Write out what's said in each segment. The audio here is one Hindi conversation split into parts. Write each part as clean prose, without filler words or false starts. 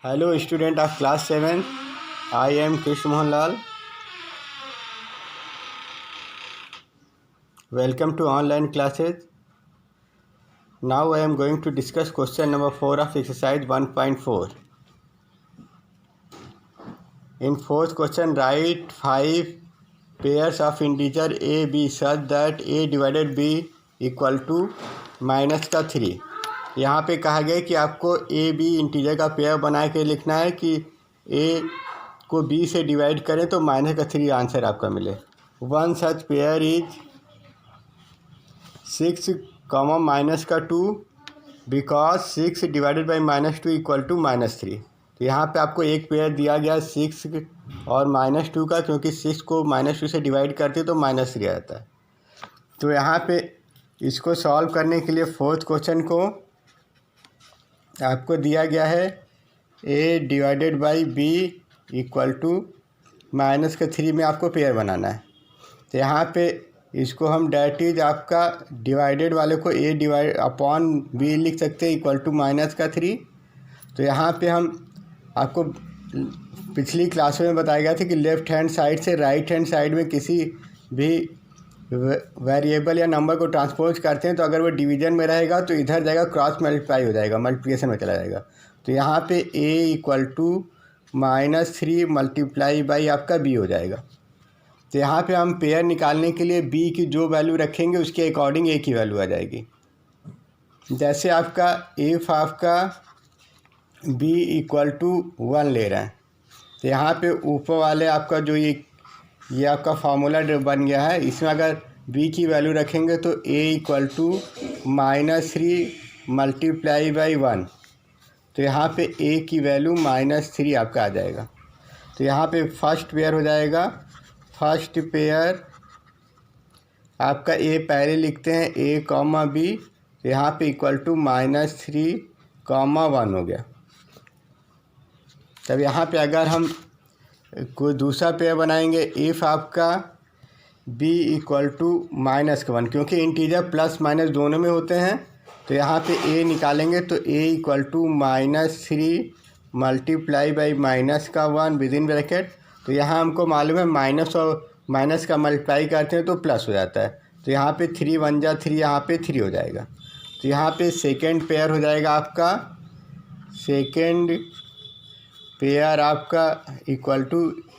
Hello, student of class 7. I am Krishna Mohan Lal. Welcome to online classes. Now I am going to discuss question number 4 of exercise 1.4. In fourth question, write 5 pairs of integer a, b such that a divided b equal to minus का 3. यहाँ पे कहा गया कि आपको ए बी इंटीजर का पेयर बना के लिखना है कि ए को बी से डिवाइड करें तो माइनस का 3 आंसर आपका मिले. One such pair is 6 minus का 2 because 6 divided by -2 equal to -3. तो यहाँ पे आपको एक पेयर दिया गया 6 और -2 का, क्योंकि 6 को -2 से डिवाइड करते तो -3 आता है. तो यहाँ पे इसको सॉल्व करने के लिए फोर्थ क्वेश्चन को आपको दिया गया है a divided by b equal to -3 में आपको पेयर बनाना है. तो यहाँ पे इसको हम डैट इज आपका डिवाइडेड वाले को a डिवाइड अपॉन b लिख सकते हैं इक्वल टू -3. तो यहाँ पे हम आपको पिछली क्लासों में बताया गया था कि लेफ़्ट हैंड साइड से राइट हैंड साइड में किसी भी वेरिएबल या नंबर को ट्रांसपोज करते हैं तो अगर वो डिवीजन में रहेगा तो इधर जाएगा, क्रॉस मल्टीप्लाई हो जाएगा, मल्टीप्लिकेशन में चला जाएगा. तो यहाँ पे a equal to -3 multiply by आपका b हो जाएगा. तो यहाँ पे हम पेयर निकालने के लिए b की जो वैल्यू रखेंगे उसके अकॉर्डिंग a की वैल्यू आ जाएगी. जैसे आपका इफ़ आपका b इक्वल टू 1 ले रहा है तो यहाँ पे ऊपर वाले आपका जो ये आपका फार्मूला बन गया है, इसमें अगर b की वैल्यू रखेंगे तो a equal to -3 multiply by 1. तो यहाँ पे a की वैल्यू -3 आपका आ जाएगा. तो यहाँ पे फर्स्ट पेयर हो जाएगा. फर्स्ट पेयर आपका a पहले लिखते हैं a कॉमा b. तो यहाँ पे इक्वल टू -3 कॉमा 1 हो गया. तब यहाँ पे अगर हम कोई दूसरा पेयर बनाएंगे इफ़ आपका b इक्वल टू -1, क्योंकि इंटीजर प्लस माइनस दोनों में होते हैं. तो यहाँ पे a निकालेंगे तो a equal to -3 multiply by -1 within bracket. तो यहाँ हमको मालूम है माइनस और माइनस का मल्टीप्लाई करते हैं तो प्लस हो जाता है. तो यहाँ पे 3 1 जा 3, यहाँ पे 3 हो जाएगा. तो यहाँ पे सेकेंड पेयर हो जाएगा आपका, सेकेंड पेयर आपका इक्वल टू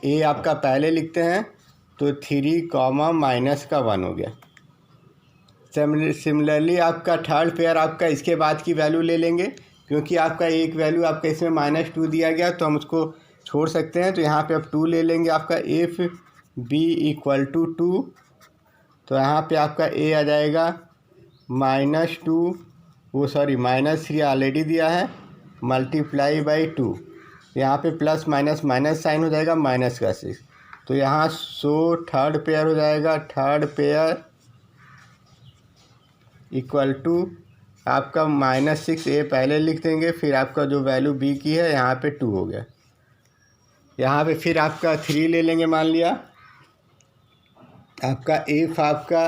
a आपका पहले लिखते हैं तो 3 कॉमा -1 हो गया. सिमिलरली आपका थर्ड पेयर आपका इसके बाद की वैल्यू ले लेंगे, क्योंकि आपका एक वैल्यू आपका इसमें -2 दिया गया तो हम उसको छोड़ सकते हैं. तो यहाँ पे आप 2 ले लेंगे आपका इफ़ b इक्वल टू 2. तो यहाँ पे आपका a आ जाएगा -2, वो सॉरी -3 ऑलरेडी दिया है, मल्टीप्लाई बाई 2. यहाँ पे प्लस माइनस माइनस साइन हो जाएगा -6. तो यहाँ थर्ड पेयर हो जाएगा. थर्ड पेयर इक्वल टू आपका -6 a पहले लिख देंगे, फिर आपका जो वैल्यू b की है यहाँ पे 2 हो गया. यहाँ पे फिर आपका 3 ले लेंगे. मान लिया आपका इफ़ आपका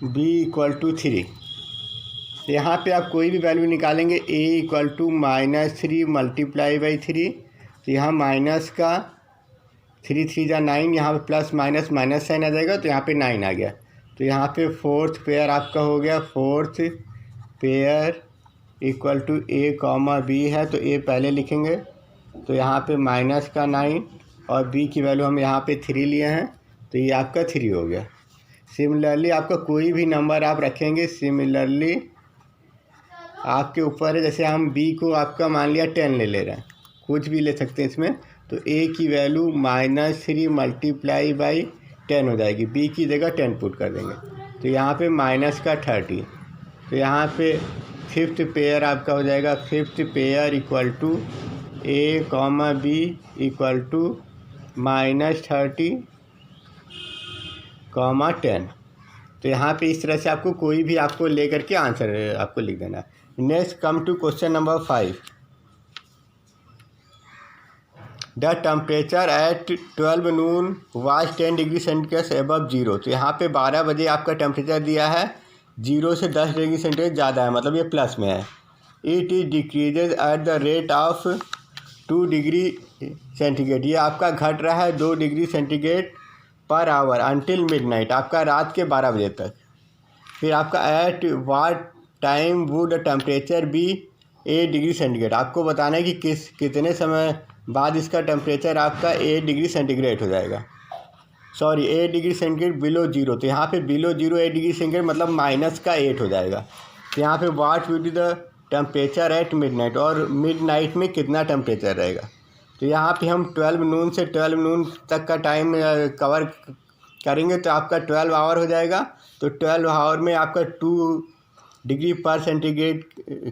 b इक्वल टू 3. यहाँ पे आप कोई भी वैल्यू निकालेंगे a equal to -3 multiply by 3. तो यहाँ माइनस का 3 3 जा 9, यहाँ पे प्लस माइनस माइनस साइन आ जाएगा तो यहाँ पे 9 आ गया. तो यहाँ पे फोर्थ पेयर आपका हो गया. Fourth pair equal to a comma b है तो a पहले लिखेंगे तो यहाँ पे -9 और b की वैल्यू हम यहाँ पे 3 लिए हैं तो ये आपका 3 हो गया. सिमिलरली आपका कोई भी नंबर आप रखेंगे, सिमिलरली आपके ऊपर है. जैसे हम b को आपका मान लिया 10 ले रहे हैं, कुछ भी ले सकते हैं इसमें. तो a की वैल्यू -3 मल्टीप्लाई बाई 10 हो जाएगी, b की जगह 10 पुट कर देंगे. तो यहाँ पे -30. तो यहाँ पे फिफ्थ पेयर आपका हो जाएगा. Fifth pair equal to a comma b equal to -30 comma 10. तो यहाँ पे इस तरह से आपको कोई भी आपको ले करके आंसर आपको लिख देना. Next come to question number 5. The temperature at 12 noon was 10 degree centigrade above 0. तो यहाँ पे 12 बजे आपका टेम्परेचर दिया है, 0 से 10 डिग्री सेंटीग्रेड ज़्यादा है, मतलब ये प्लस में है. It is decreases at the rate of 2 degree centigrade. ये आपका घट रहा है 2 degree centigrade per hour until midnight, आपका रात के 12 बजे तक। फिर आपका at what time would temperature be 8 degree centigrade, आपको बताना है कि कितने समय बाद इसका टेम्परेचर आपका 8 डिग्री सेंटीग्रेड हो जाएगा। 8 डिग्री सेंटीग्रेड बिलो जीरो, तो यहाँ पे बिलो जीरो 8 डिग्री सेंटीग्रेड मतलब -8 हो जाएगा। तो यहाँ पे what will be the temperature eight midnight, और मिडनाइट में कितना टेम्परेचर रहेगा। तो यहाँ पे हम 12 नून से 12 नून तक का टाइम कवर करेंगे, तो आपका 12 आवर हो जाएगा। तो 12 आवर में आपका 2 डिग्री पर सेंटीग्रेड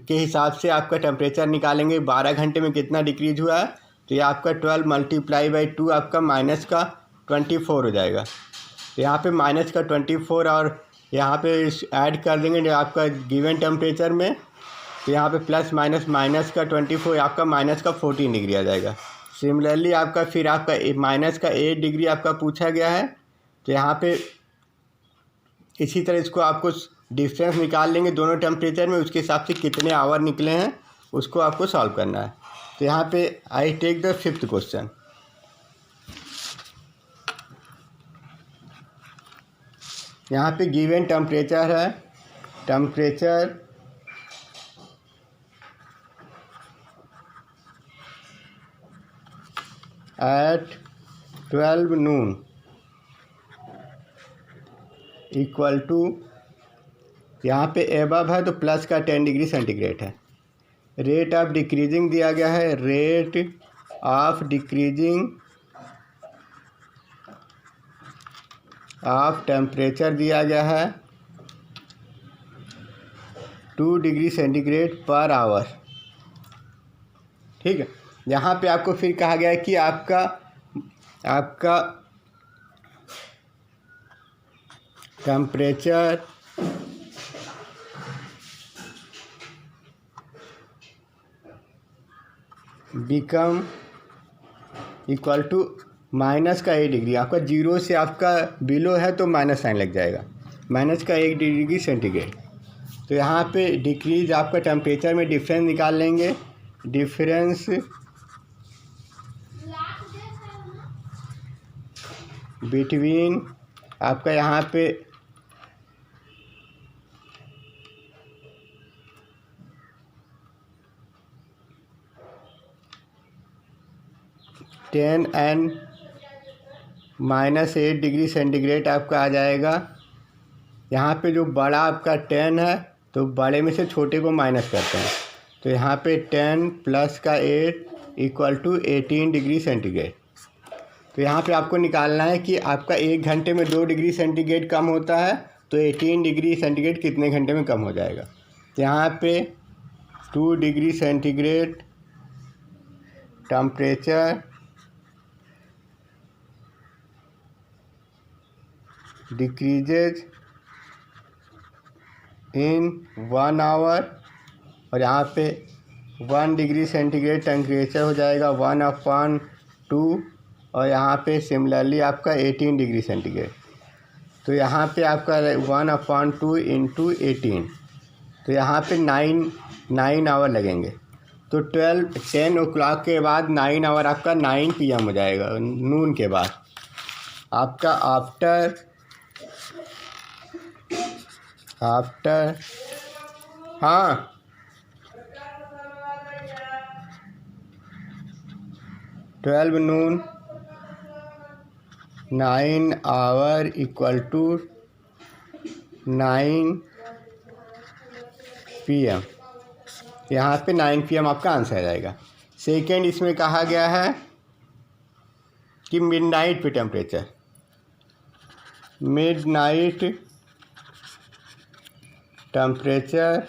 के हिसाब से आपका टेम्परेचर निकालेंगे 12 घंटे में कितना डिक्रीज हुआ है। तो ये आपका 12 मल्टीप्लाई बाई 2 आपका -24 हो जाएगा। तो यहाँ पे -24 और यहाँ पे ऐड कर देंगे जो आपका गिवन टेम्परेचर में। तो यहाँ पे प्लस माइनस -24 आपका -14 डिग्री आ जाएगा। सिमिलरली आपका फिर आपका -8 डिग्री आपका पूछा गया है। तो यहाँ पे इसी तरह इसको आपको डिफरेंस निकाल लेंगे दोनों टेम्परेचर में, उसके हिसाब से कितने आवर निकले हैं उसको आपको सॉल्व करना है। तो यहाँ पे I take the 5th question. यहाँ पे गिवन टेम्परेचर है, temperature at 12 noon equal to, यहाँ पे एबव है तो प्लस का 10 डिग्री सेंटीग्रेड है। रेट ऑफ डिक्रीजिंग दिया गया है, rate of decreasing of temperature दिया गया है 2 डिग्री सेंटीग्रेड पर आवर। ठीक है, यहाँ पे आपको फिर कहा गया है कि आपका temperature become equal to -8 degree, आपका 0 से आपका बिलो है तो माइनस साइन लग जाएगा, -1 डिग्री सेंटीग्रेड। तो यहाँ पे डिक्रीज आपका टेम्परेचर में डिफरेंस निकाल लेंगे, डिफरेंस बिटवीन आपका यहाँ पे -10 and -8 डिग्री सेंटीग्रेड आपका आ जाएगा। यहाँ पे जो बड़ा आपका 10 है तो बड़े में से छोटे को माइनस करते हैं, तो यहाँ पे 10 + 8 = 18 डिग्री सेंटीग्रेड। तो यहाँ पे आपको निकालना है कि आपका 1 घंटे में 2 डिग्री सेंटीग्रेड कम होता है तो 18 डिग्री सेंटीग्रेड कितने घंटे में कम हो जाएगा। तो यहाँ पे 2 degree centigrade temperature decreases in 1 hour, और यहाँ पे 1 डिग्री सेंटीग्रेड टेम्परेचर हो जाएगा 1/2, और यहाँ पे सिमिलरली आपका 18 डिग्री सेंटीग्रेड। तो यहाँ पे आपका 1/2 × 18, तो यहाँ पे 9 आवर लगेंगे। तो 10 o'clock के बाद 9 आवर आपका 9 PM हो जाएगा, नून के बाद। आपका आफ्टर हाँ 12 नून 9 आवर = 9 PM। यहाँ पे 9 PM आपका आंसर आ जाएगा। सेकेंड इसमें कहा गया है कि मिडनाइट पे टेम्परेचर, मिडनाइट टेम्परेचर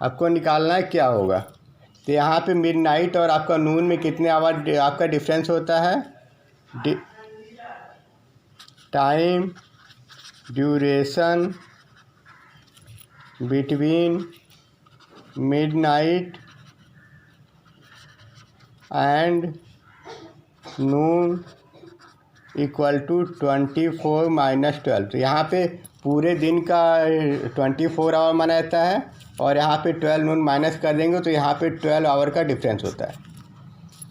आपको निकालना है क्या होगा। तो यहाँ पे मिडनाइट और आपका नून में कितने आवर आपका डिफरेंस होता है, time duration between midnight and नून = 24 - 12। तो यहाँ पे पूरे दिन का 24 आवर माना जाता है, और यहाँ पे 12 नून माइनस कर देंगे तो यहाँ पे 12 आवर का डिफरेंस होता है।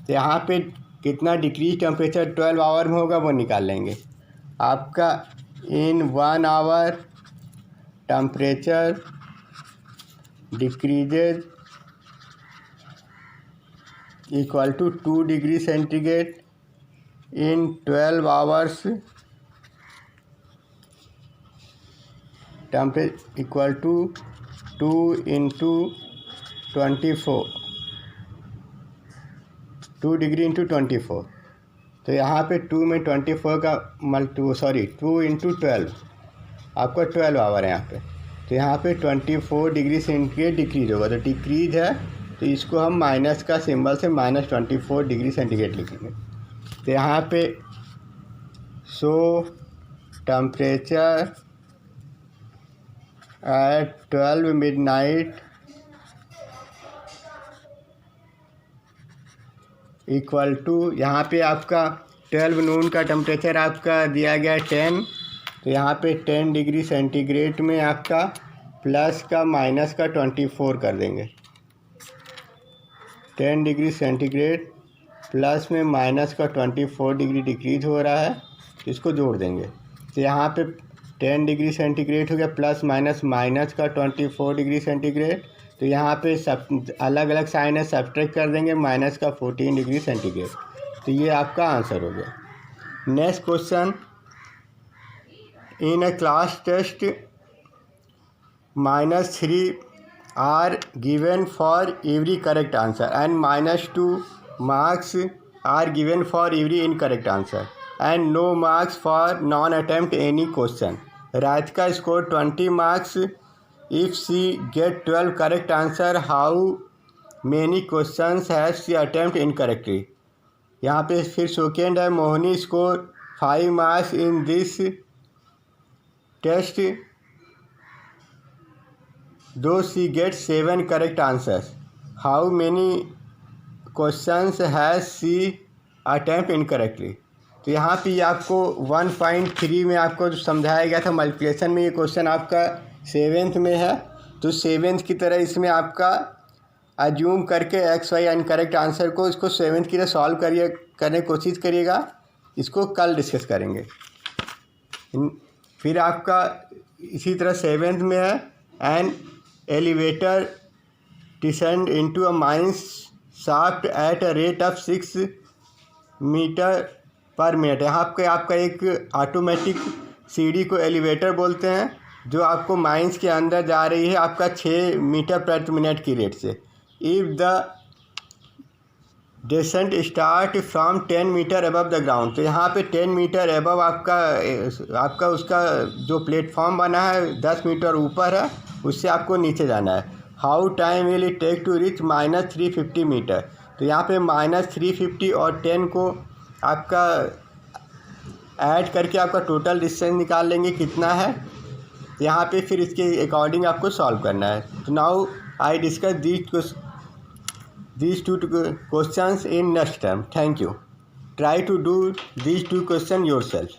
तो यहाँ पे कितना डिक्रीज टेम्परेचर 12 आवर में होगा वो निकाल लेंगे। आपका in 1 hour temperature decreases equal to 2 degree centigrade in 12 hours temperature equal to 2 into 24, 2 degree into 24। तो यहाँ पे 2 में 24 का 2 इंटू 12, आपका 12 आवर है यहाँ पे। तो यहाँ पे 24 डिग्री सेंटीग्रेड डिक्रीज होगा, तो डिक्रीज है तो इसको हम माइनस का सिंबल से -24 डिग्री सेंटीग्रेड लिखेंगे। तो यहाँ पे temperature at 12 midnight equal to, यहाँ पे आपका 12 नून का टेम्परेचर आपका दिया गया 10, तो यहाँ पे 10 डिग्री सेंटीग्रेड में आपका प्लस का माइनस का 24 कर देंगे। 10 डिग्री सेंटीग्रेड प्लस में माइनस का 24 डिग्री डिक्रीज हो रहा है, इसको जोड़ देंगे। तो यहाँ पे 10 डिग्री सेंटीग्रेड हो गया प्लस माइनस माइनस का 24 डिग्री सेंटीग्रेड, तो यहाँ पे सब अलग अलग साइन है, सब्ट्रैक्ट कर देंगे माइनस का 14 डिग्री सेंटीग्रेड। तो ये आपका आंसर हो गया। Next question, in a class test -3 are given for every correct answer and -2 marks are given for every incorrect answer and no marks for non-attempt any question. Radhika scored 20 marks if she get 12 correct answer. How many questions has she attempt incorrectly? यहाँ पे फिर सेकेंड है, Mohini scored 5 marks in this test though she gets 7 correct answers. How many questions has she attempt incorrectly? तो यहाँ पे आपको 1.3 में आपको जो समझाया गया था मल्टीप्लिकेशन में, ये क्वेश्चन आपका 7th में है। तो 7th की तरह इसमें आपका अज्यूम करके एक्स वाई इनकरेक्ट आंसर को इसको 7th की तरह सॉल्व करने की कोशिश करिएगा। इसको कल डिस्कस करेंगे। फिर आपका इसी तरह 7th में है, an elevator descend into a mines shaft at a rate of 6 metre per minute. यहाँ पे आपका एक ऑटोमेटिक सीढ़ी को एलिवेटर बोलते हैं, जो आपको माइंस के अंदर जा रही है आपका 6 मीटर प्रति मिनट की रेट से। If the descent start from 10 metre above the ground, तो यहाँ पे 10 मीटर अबव आपका उसका जो प्लेटफॉर्म बना है 10 मीटर ऊपर है, उससे आपको नीचे जाना है। How time will it take to reach -350 metre. तो यहाँ पे -350 और 10 को आपका ऐड करके आपका टोटल डिस्टेंस निकाल लेंगे कितना है। यहाँ पे फिर इसके अकॉर्डिंग आपको सॉल्व करना है। तो now I discuss these two questions in next time. Thank you. Try to do these 2 questions yourself.